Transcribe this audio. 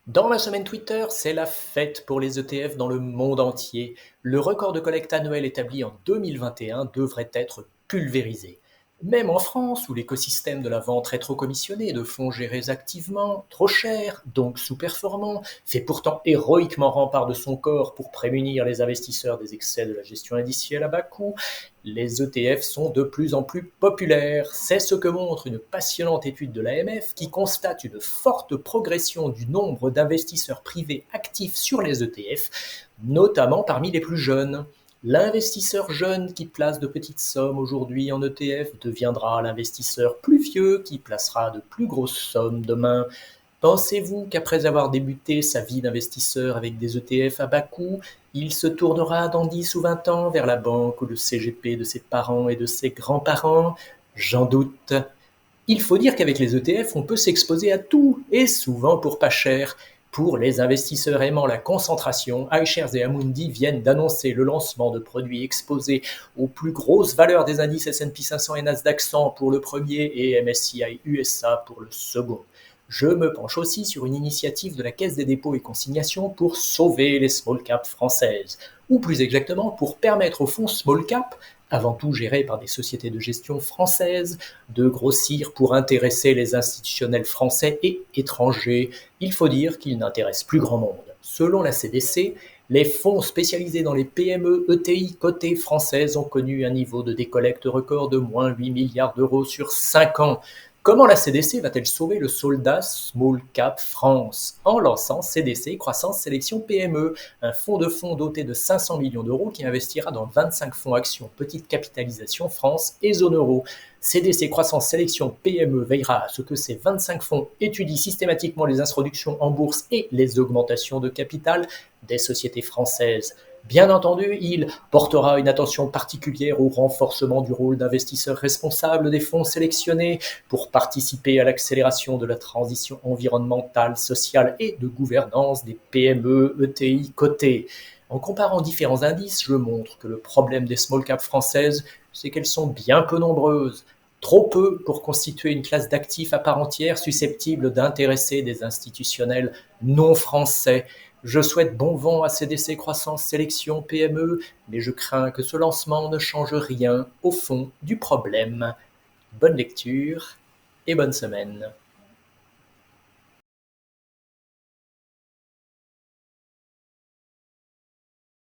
Dans la semaine Twitter, c'est la fête pour les ETF dans le monde entier. Le record de collecte annuel établi en 2021 devrait être pulvérisé. Même en France, où l'écosystème de la vente rétrocommissionnée de fonds gérés activement, trop cher, donc sous-performant, fait pourtant héroïquement rempart de son corps pour prémunir les investisseurs des excès de la gestion indicielle à bas coût, les ETF sont de plus en plus populaires. C'est ce que montre une passionnante étude de l'AMF qui constate une forte progression du nombre d'investisseurs privés actifs sur les ETF, notamment parmi les plus jeunes. L'investisseur jeune qui place de petites sommes aujourd'hui en ETF deviendra l'investisseur plus vieux qui placera de plus grosses sommes demain. Pensez-vous qu'après avoir débuté sa vie d'investisseur avec des ETF à bas coût, il se tournera dans 10 ou 20 ans vers la banque ou le CGP de ses parents et de ses grands-parents? J'en doute. Il faut dire qu'avec les ETF, on peut s'exposer à tout, et souvent pour pas cher. Pour les investisseurs aimant la concentration, iShares et Amundi viennent d'annoncer le lancement de produits exposés aux plus grosses valeurs des indices S&P 500 et Nasdaq 100 pour le premier et MSCI USA pour le second. Je me penche aussi sur une initiative de la Caisse des dépôts et consignations pour sauver les small caps françaises, ou plus exactement pour permettre aux fonds small cap, avant tout gérés par des sociétés de gestion françaises, de grossir pour intéresser les institutionnels français et étrangers. Il faut dire qu'ils n'intéressent plus grand monde. Selon la CDC, les fonds spécialisés dans les PME ETI cotées françaises ont connu un niveau de décollecte record de moins 8 milliards d'euros sur 5 ans. Comment la CDC va-t-elle sauver le soldat Small Cap France? En lançant CDC Croissance Sélection PME, un fonds doté de 500 millions d'euros qui investira dans 25 fonds actions petite capitalisation France et zone euro. CDC Croissance Sélection PME veillera à ce que ces 25 fonds étudient systématiquement les introductions en bourse et les augmentations de capital des sociétés françaises. Bien entendu, il portera une attention particulière au renforcement du rôle d'investisseur responsable des fonds sélectionnés pour participer à l'accélération de la transition environnementale, sociale et de gouvernance des PME ETI cotées. En comparant différents indices, je montre que le problème des small caps françaises, c'est qu'elles sont bien peu nombreuses, trop peu pour constituer une classe d'actifs à part entière susceptible d'intéresser des institutionnels non français. Je souhaite bon vent à CDC Croissance Sélection PME, mais je crains que ce lancement ne change rien au fond du problème. Bonne lecture et bonne semaine.